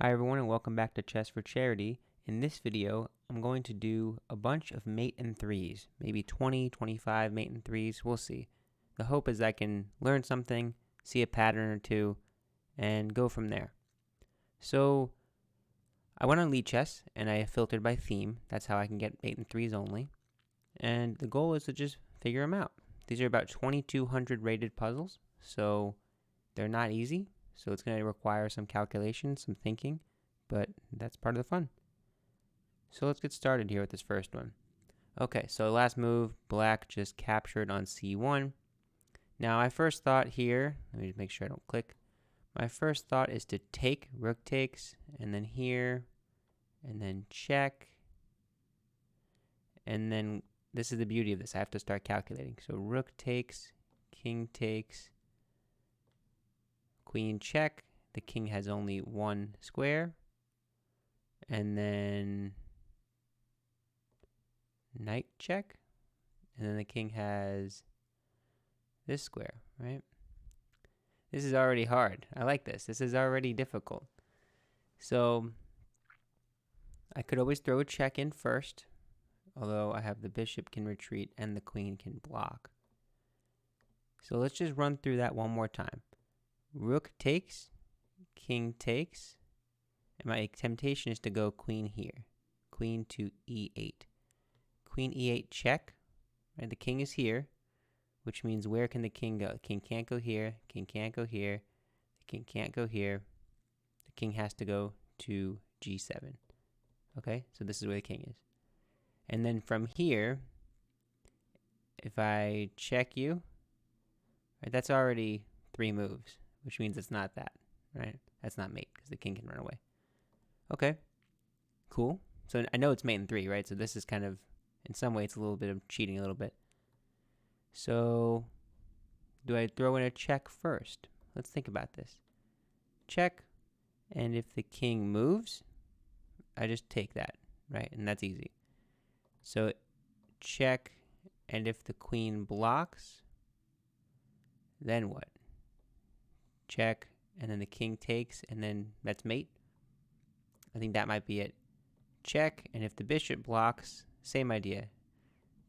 Hi everyone and welcome back to Chess for Charity. In this video, I'm going to do a bunch of mate and threes, maybe 20, 25 mate and threes, we'll see. The hope is I can learn something, see a pattern or two, and go from there. So I went on Lead Chess and I filtered by theme. That's how I can get mate and threes only. And the goal is to just figure them out. These are about 2,200 rated puzzles, so they're not easy. So it's going to require some calculation, some thinking, but that's part of the fun. So let's get started here with this first one. Okay, so last move, black just captured on c1. Now my first thought here, let me just make sure I don't click. My first thought is to take, rook takes, and then here, and then check. And then this is the beauty of this, I have to start calculating. So rook takes, king takes, queen check, the king has only one square, and then knight check, and then the king has this square, right? This is already hard. I like this. This is already difficult. So I could always throw a check in first, although I have the bishop can retreat and the queen can block. So let's just run through that one more time. Rook takes, king takes, and my temptation is to go queen here. Queen to e8. Queen e8 check, right? The king is here, which means where can the king go? The king can't go here, king can't go here, the king can't go here. The king has to go to g7. Okay, so this is where the king is. And then from here, if I check you, right, that's already 3 moves, which means it's not that, right? That's not mate, because the king can run away. Okay, cool. So I know it's mate in 3, right? So this is kind of, in some way, it's a little bit of cheating a little bit. So do I throw in a check first? Let's think about this. Check, and if the king moves, I just take that, right? And that's easy. So check, and if the queen blocks, then what? Check, and then the king takes, and then that's mate. I think that might be it. Check, and if the bishop blocks, same idea.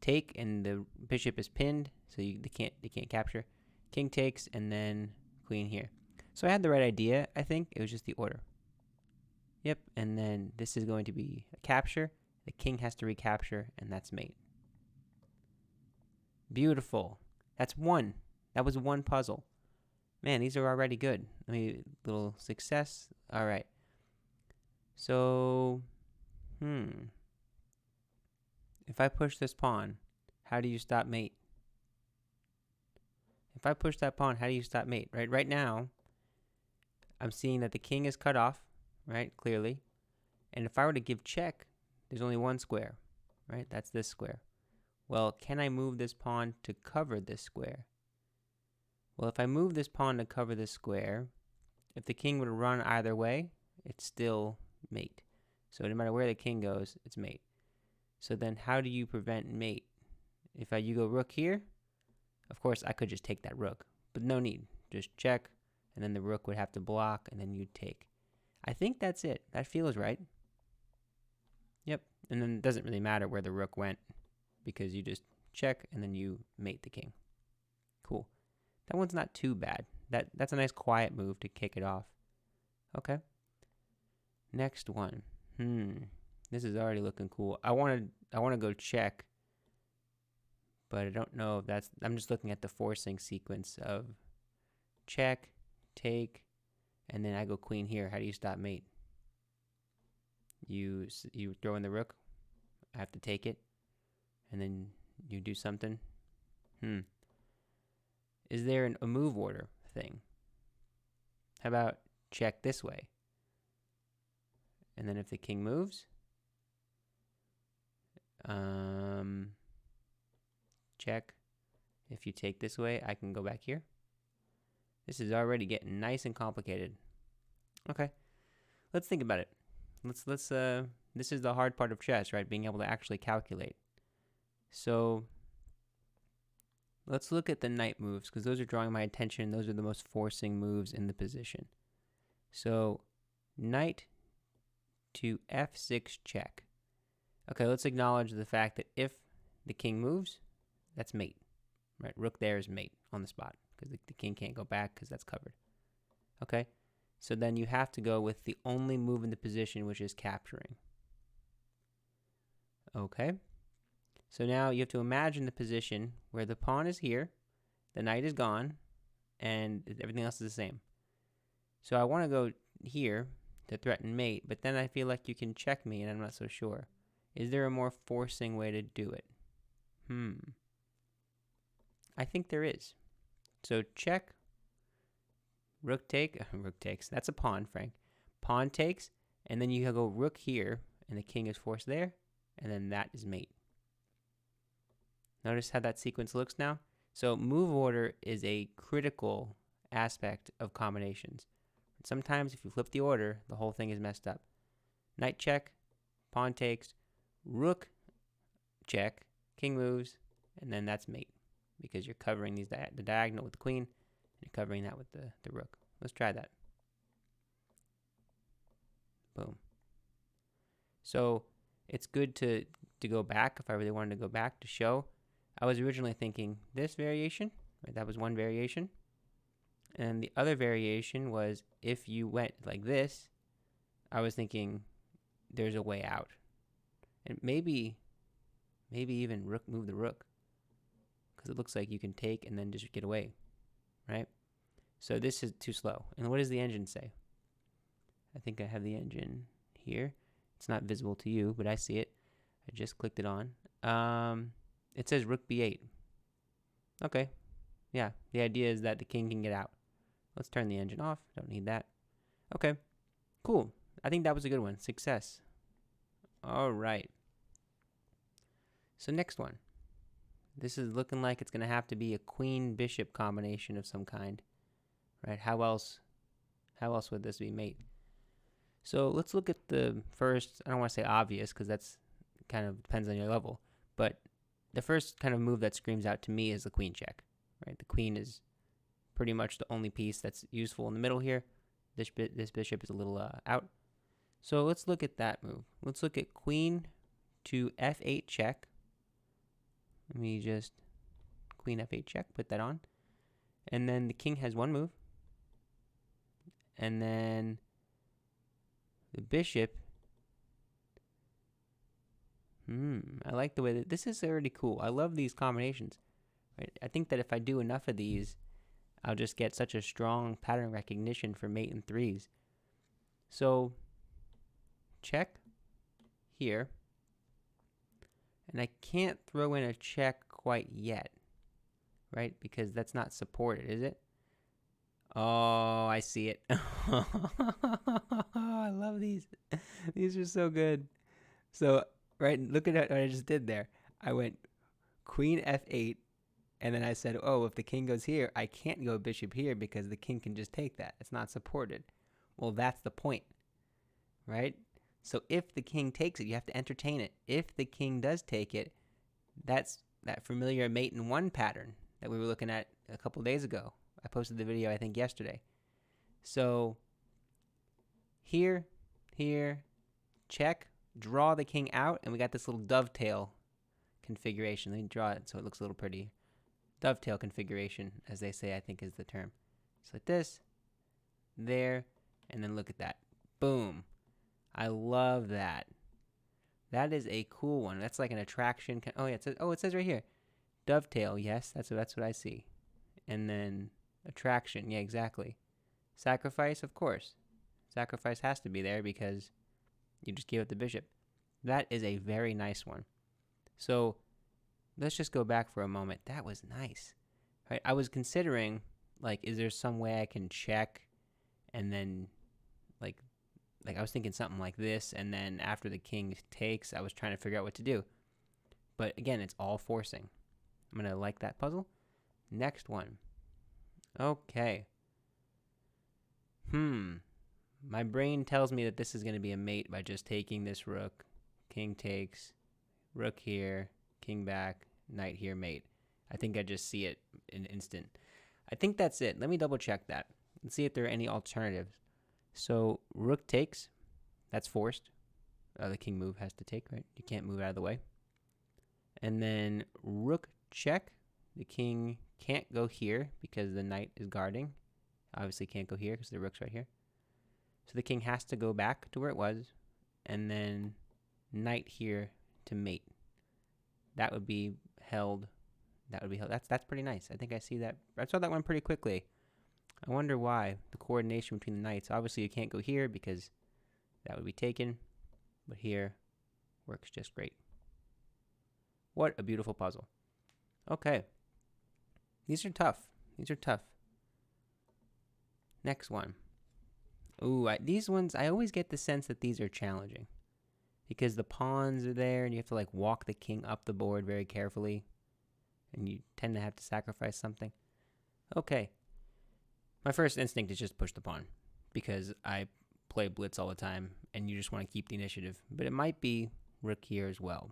Take, and the bishop is pinned, so they can't capture. King takes, and then queen here. So I had the right idea, I think. It was just the order. Yep, and then this is going to be a capture. The king has to recapture, and that's mate. Beautiful. That's one. That was one puzzle. Man, these are already good. Let me, little success. All right. So, if I push this pawn, how do you stop mate? If I push that pawn, how do you stop mate? Right now, I'm seeing that the king is cut off, right, clearly. And if I were to give check, there's only one square, right? That's this square. Well, can I move this pawn to cover this square? Well, if I move this pawn to cover this square, if the king would run either way, it's still mate. So no matter where the king goes, it's mate. So then how do you prevent mate? If you go rook here, of course I could just take that rook, but no need. Just check, and then the rook would have to block, and then you'd take. I think that's it. That feels right. Yep, and then it doesn't really matter where the rook went because you just check, and then you mate the king. Cool. That one's not too bad. That's a nice quiet move to kick it off. Okay. Next one. This is already looking cool. I want to go check, but I don't know if that's, I'm just looking at the forcing sequence of check, take, and then I go queen here. How do you stop mate? You throw in the rook. I have to take it, and then you do something. Is there a move order thing? How about check this way? And then if the king moves, check. If you take this way, I can go back here. This is already getting nice and complicated. Okay, let's think about it. This is the hard part of chess, right? Being able to actually calculate. So let's look at the knight moves, because those are drawing my attention. Those are the most forcing moves in the position. So knight to f6 check. Okay, let's acknowledge the fact that if the king moves, that's mate. Right, rook there is mate on the spot because the king can't go back because that's covered. Okay, so then you have to go with the only move in the position, which is capturing. Okay, so now you have to imagine the position where the pawn is here, the knight is gone, and everything else is the same. So I want to go here to threaten mate, but then I feel like you can check me, and I'm not so sure. Is there a more forcing way to do it? I think there is. So check, rook takes. That's a pawn, Frank. Pawn takes, and then you go rook here, and the king is forced there, and then that is mate. Notice how that sequence looks now? So move order is a critical aspect of combinations. Sometimes if you flip the order, the whole thing is messed up. Knight check, pawn takes, rook check, king moves, and then that's mate. Because you're covering the diagonal with the queen, and you're covering that with the rook. Let's try that. Boom. So it's good to go back if I really wanted to go back to show. I was originally thinking this variation, right? That was one variation. And the other variation was if you went like this, I was thinking there's a way out. And maybe even rook move the rook. Because it looks like you can take and then just get away, right? So this is too slow. And what does the engine say? I think I have the engine here. It's not visible to you, but I see it. I just clicked it on. It says rook b8. Okay. Yeah, the idea is that the king can get out. Let's turn the engine off. Don't need that. Okay, cool. I think that was a good one. Success. All right. So next one. This is looking like it's going to have to be a queen-bishop combination of some kind. Right? How else would this be mate? So let's look at the first, I don't want to say obvious because that's kind of depends on your level, but the first kind of move that screams out to me is the queen check. Right? The queen is pretty much the only piece that's useful in the middle here. This bishop is a little out. So let's look at that move. Let's look at queen to f8 check. Let me just queen f8 check, put that on. And then the king has one move. And then the bishop. I like the way that this is already cool. I love these combinations. Right? I think that if I do enough of these, I'll just get such a strong pattern recognition for mate and threes. So check here. And I can't throw in a check quite yet, right? Because that's not supported, is it? Oh, I see it. I love these. These are so good. So, right, look at what I just did there. I went queen f8, and then I said, oh, if the king goes here, I can't go bishop here because the king can just take that. It's not supported. Well, that's the point, right? So if the king takes it, you have to entertain it. If the king does take it, that's that familiar mate in one pattern that we were looking at a couple days ago. I posted the video, I think, yesterday. So here, check, draw the king out, and we got this little dovetail configuration. Let me draw it so it looks a little pretty. Dovetail configuration, as they say, I think is the term. So like this, there, and then look at that. Boom. I love that. That is a cool one. That's like an attraction. Oh yeah, it says right here, dovetail. Yes, that's what I see. And then attraction. Yeah, exactly. Sacrifice, of course. Sacrifice has to be there because you just gave up the bishop. That is a very nice one. So let's just go back for a moment. That was nice. Right? I was considering, like, is there some way I can check and then, like I was thinking something like this, and then after the king takes, I was trying to figure out what to do. But again, it's all forcing. I'm going to like that puzzle. Next one. Okay. My brain tells me that this is going to be a mate by just taking this rook. King takes, rook here, king back, knight here, mate. I think I just see it in an instant. I think that's it. Let me double check that and see if there are any alternatives. So rook takes, that's forced. The king move has to take, right? You can't move out of the way. And then rook check. The king can't go here because the knight is guarding. Obviously can't go here because the rook's right here. So the king has to go back to where it was, and then knight here to mate. That would be held. That would be held. That's pretty nice. I think I see that. I saw that one pretty quickly. I wonder why. The coordination between the knights. Obviously you can't go here because that would be taken, but here works just great. What a beautiful puzzle. Okay. These are tough. These are tough. Next one. Ooh, these ones, I always get the sense that these are challenging because the pawns are there and you have to like walk the king up the board very carefully and you tend to have to sacrifice something. Okay. My first instinct is just push the pawn because I play blitz all the time and you just want to keep the initiative, but it might be rook here as well.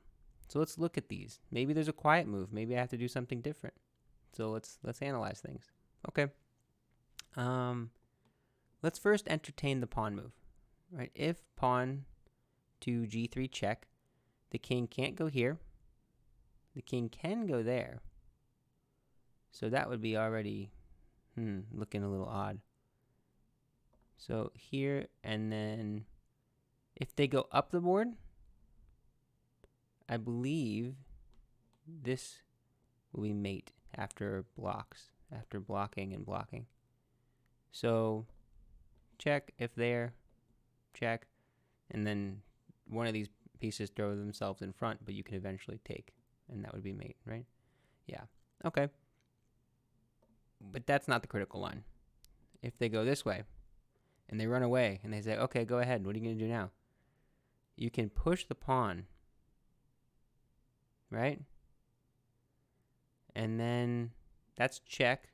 So let's look at these. Maybe there's a quiet move. Maybe I have to do something different. So let's analyze things. Okay. Let's first entertain the pawn move. Right? If pawn to g3 check, the king can't go here. The king can go there. So that would be already looking a little odd. So here, and then if they go up the board, I believe this will be mate after blocks, after blocking and blocking. So check if there, check, and then one of these pieces throw themselves in front, but you can eventually take, and that would be mate, right? Yeah, okay. But that's not the critical line. If they go this way, and they run away, and they say, okay, go ahead, what are you going to do now? You can push the pawn, right? And then that's check.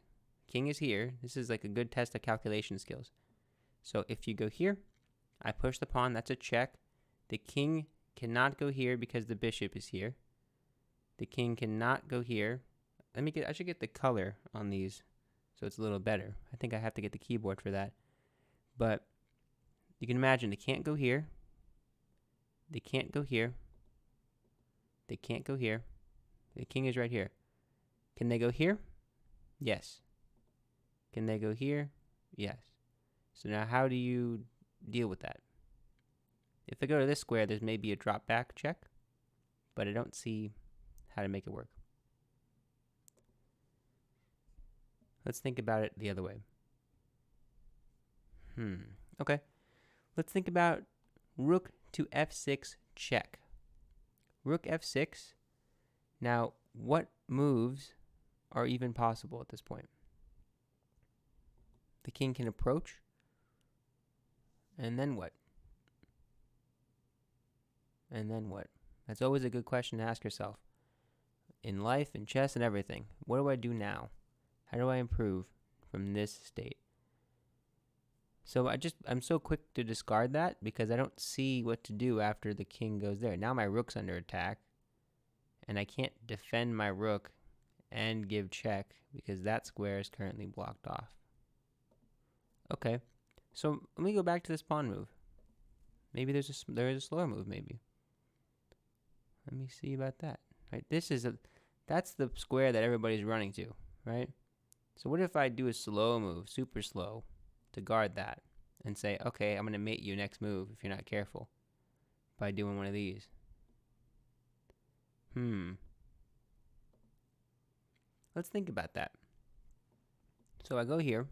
King is here. This is like a good test of calculation skills. So if you go here, I push the pawn, that's a check. The king cannot go here because the bishop is here. The king cannot go here. I should get the color on these so it's a little better. I think I have to get the keyboard for that. But you can imagine they can't go here. They can't go here. They can't go here. The king is right here. Can they go here? Yes. Can they go here? Yes. So now how do you deal with that? If they go to this square, there's maybe a drop back check, but I don't see how to make it work. Let's think about it the other way. Okay. Let's think about rook to f6 check. Rook f6. Now, what moves are even possible at this point? The king can approach. And then what? And then what? That's always a good question to ask yourself. In life, in chess, and everything. What do I do now? How do I improve from this state? So I'm so quick to discard that because I don't see what to do after the king goes there. Now my rook's under attack. And I can't defend my rook and give check because that square is currently blocked off. Okay. So let me go back to this pawn move. Maybe there is a slower move, maybe. Let me see about that. Right? That's the square that everybody's running to, right? So what if I do a slow move, super slow, to guard that and say, okay, I'm going to mate you next move if you're not careful by doing one of these. Let's think about that. So I go here.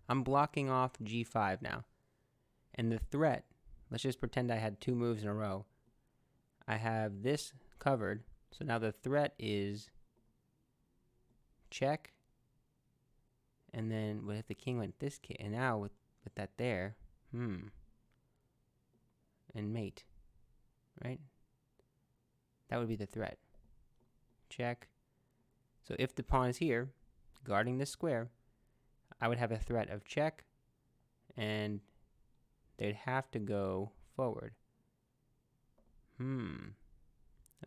I'm blocking off g5 now. And the threat, let's just pretend I had two moves in a row. I have this covered. So now the threat is check. And then what if the king went this key? And now with that there, and mate, right? That would be the threat. Check. So if the pawn is here, guarding this square, I would have a threat of check, and they'd have to go forward.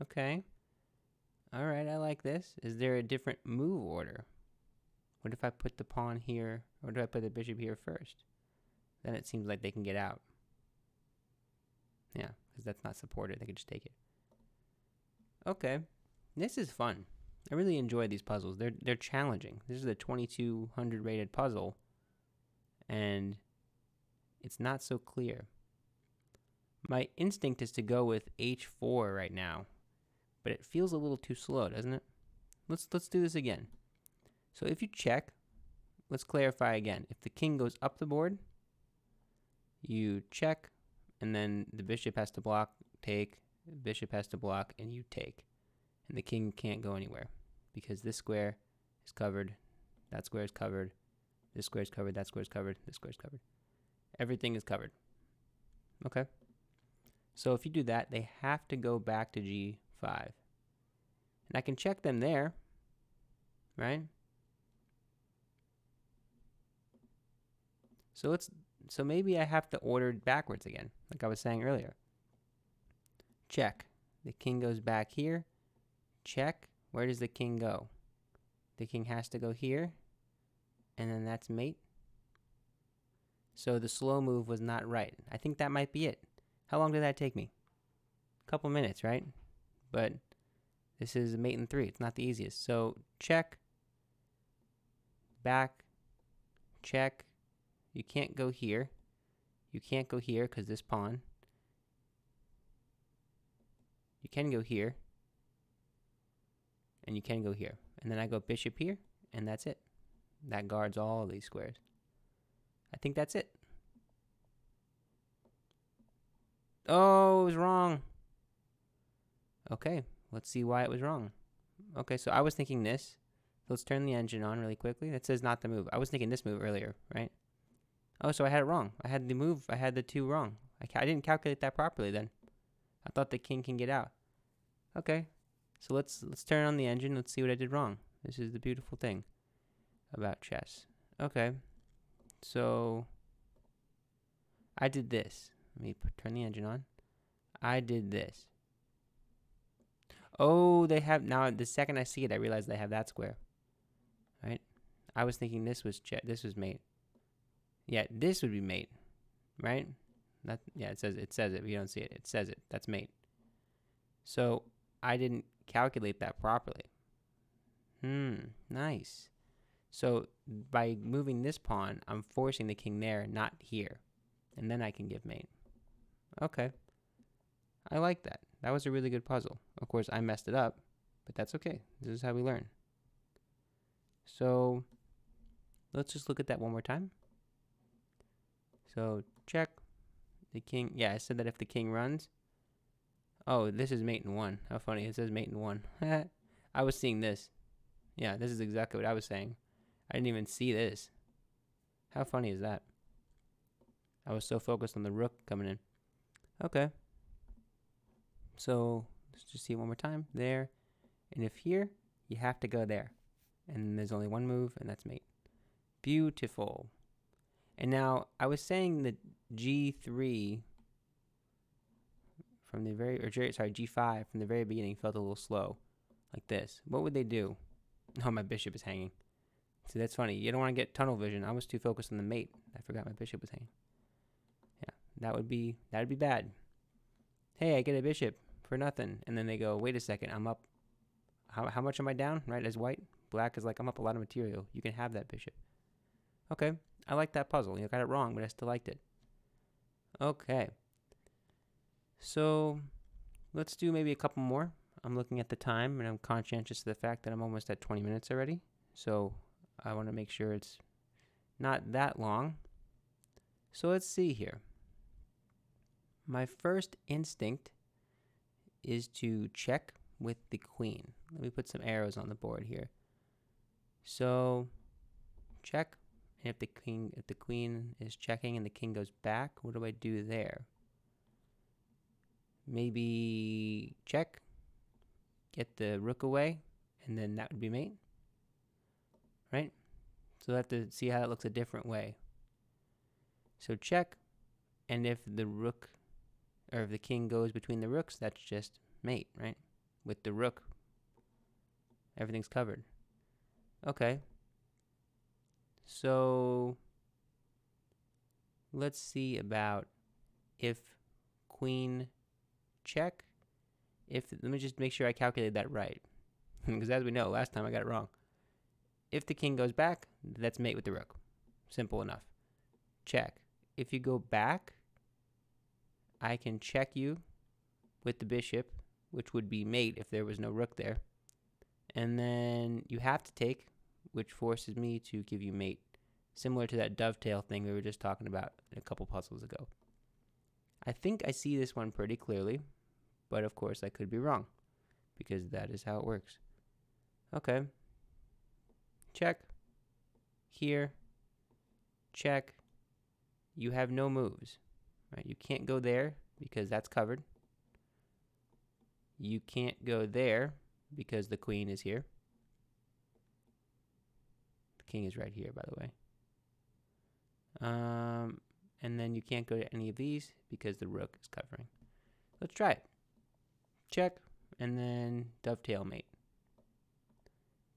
Okay. All right, I like this. Is there a different move order? What if I put the pawn here, or do I put the bishop here first? Then it seems like they can get out. Yeah, because because that's not supported. They could just take it. Okay, this is fun. I really enjoy these puzzles. They're challenging. This is a 2200 rated puzzle, and it's not so clear. My instinct is to go with H4 right now, but it feels a little too slow, doesn't it? Let's do this again. So if you check, let's clarify again. If the king goes up the board, you check, and then the bishop has to block, take, the bishop has to block, and you take. And the king can't go anywhere because this square is covered, that square is covered, this square is covered, that square is covered, this square is covered. Everything is covered. Okay? So if you do that, they have to go back to G5. And I can check them there, right? So maybe I have to order it backwards again, like I was saying earlier. Check. The king goes back here. Check. Where does the king go? The king has to go here, and then that's mate. So the slow move was not right. I think that might be it. How long did that take me? A couple minutes, right? But this is a mate in 3. It's not the easiest. So check, back, check. You can't go here. You can't go here because this pawn. You can go here. And you can go here. And then I go bishop here, and that's it. That guards all of these squares. I think that's it. Oh, it was wrong. Okay, let's see why it was wrong. Okay, so I was thinking this. Let's turn the engine on really quickly. That says not the move. I was thinking this move earlier, right? Oh, so I had it wrong. I had the move. I had the 2 wrong. I didn't calculate that properly then. I thought the king can get out. Okay, so let's turn on the engine. Let's see what I did wrong. This is the beautiful thing about chess. Okay, so I did this. Let me turn the engine on. I did this. Oh, they have, now the second I see it, I realize they have that square. Right? I was thinking this was mate. Yeah, this would be mate. Right? Yeah, it says it, but you don't see it. It says it. That's mate. So I didn't calculate that properly. Nice. So by moving this pawn, I'm forcing the king there, not here. And then I can give mate. Okay. I like that. That was a really good puzzle. Of course, I messed it up, but that's okay. This is how we learn. So let's just look at that one more time. So check. The king, yeah, I said that if the king runs. Oh, this is mate in 1. How funny. It says mate in 1. I was seeing this. Yeah, this is exactly what I was saying. I didn't even see this. How funny is that? I was so focused on the rook coming in. Okay. So let's just see it one more time. There. And if here, you have to go there. And there's only one move, and that's mate. Beautiful. And now, I was saying that G3 from the G5 from the very beginning felt a little slow. Like this. What would they do? Oh, my bishop is hanging. See, that's funny. You don't want to get tunnel vision. I was too focused on the mate. I forgot my bishop was hanging. Yeah, that would be bad. Hey, I get a bishop for nothing. And then they go, wait a second, I'm up. How much am I down? Right, as white? Black is like, I'm up a lot of material. You can have that bishop. Okay, I like that puzzle. You got it wrong, but I still liked it. Okay. So, let's do maybe a couple more. I'm looking at the time, and I'm conscientious of the fact that I'm almost at 20 minutes already. So, I want to make sure it's not that long. So, let's see here. My first instinct is to check with the queen. Let me put some arrows on the board here. So, check. And if the queen is checking and the king goes back, what do I do there? Maybe check, get the rook away, and then that would be mate. Right? So I have to see how that looks a different way. So check, and if the rook, or if the king goes between the rooks, that's just mate, right? With the rook, everything's covered. Okay. So let's see about if queen check if, let me just make sure I calculated that right. Because as we know, last time I got it wrong. If the king goes back, that's mate with the rook. Simple enough. Check. If you go back, I can check you with the bishop, which would be mate if there was no rook there. And then you have to take, which forces me to give you mate. Similar to that dovetail thing we were just talking about a couple puzzles ago. I think I see this one pretty clearly, but of course I could be wrong, because that is how it works. Okay. Check. Here. Check. You have no moves. Right? You can't go there because that's covered. You can't go there because the queen is here. The king is right here, by the way. And then you can't go to any of these because the rook is covering. Let's try it. Check, and then dovetail mate.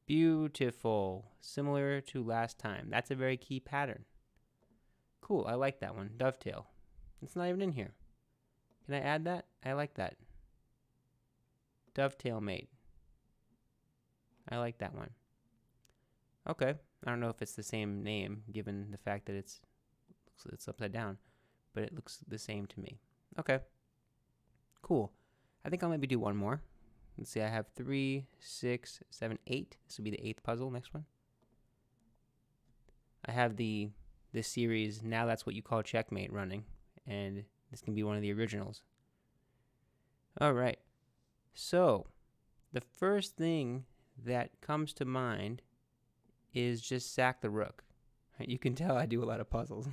Beautiful. Similar to last time. That's a very key pattern. Cool, I like that one. Dovetail. It's not even in here. Can I add that? I like that. Dovetail mate. I like that one. Okay. I don't know if it's the same name, given the fact that it's upside down, but it looks the same to me. Okay. Cool. I think I'll maybe do one more. Let's see, I have 3, 6, 7, 8. This will be the 8th puzzle, next one. I have this series, Now That's What You Call Checkmate, running, and this can be one of the originals. All right. So, the first thing that comes to mind is just sack the rook. You can tell I do a lot of puzzles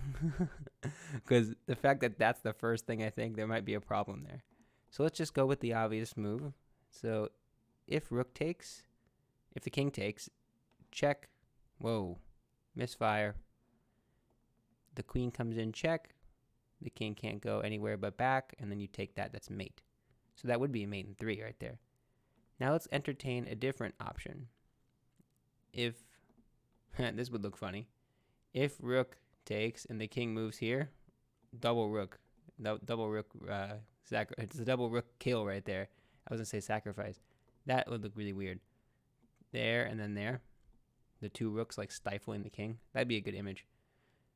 because the fact that that's the first thing I think, there might be a problem there. So let's just go with the obvious move. So if rook takes, if the king takes, check. Whoa, misfire. The queen comes in, check. The king can't go anywhere but back, and then you take that. That's mate. So that would be a mate in 3 right there. Now let's entertain a different option. If this would look funny. If rook takes and the king moves here, double rook. Double rook it's a double rook kill right there. I was going to say sacrifice. That would look really weird. There and then there. The 2 rooks like stifling the king. That'd be a good image.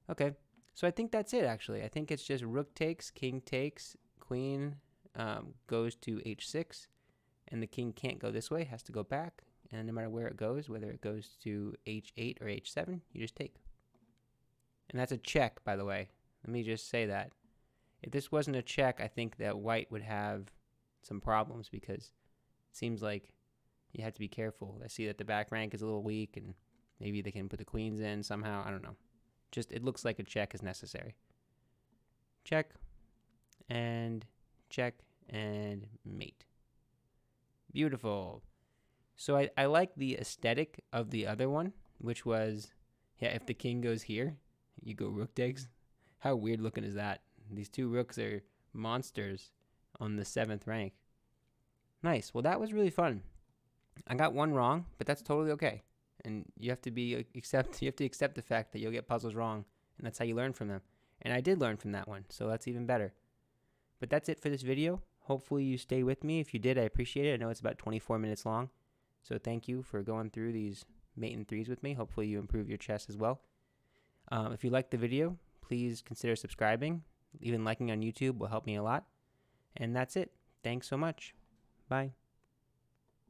Okay. So I think that's it, actually. I think it's just rook takes, king takes, queen goes to h6, and the king can't go this way, has to go back. And no matter where it goes, whether it goes to h8 or h7, you just take. And that's a check, by the way. Let me just say that. If this wasn't a check, I think that white would have some problems because it seems like you have to be careful. I see that the back rank is a little weak, and maybe they can put the queens in somehow. I don't know. Just, it looks like a check is necessary. Check, and mate. Beautiful. So I like the aesthetic of the other one, which was, yeah, if the king goes here, you go rook takes. How weird looking is that? These 2 rooks are monsters on the 7th rank. Nice. Well, that was really fun. I got one wrong, but that's totally okay. And you have to accept the fact that you'll get puzzles wrong, and that's how you learn from them. And I did learn from that one, so that's even better. But that's it for this video. Hopefully you stay with me. If you did, I appreciate it. I know it's about 24 minutes long. So thank you for going through these mate in 3s with me. Hopefully you improve your chess as well. If you liked the video, please consider subscribing. Even liking on YouTube will help me a lot. And that's it. Thanks so much. Bye.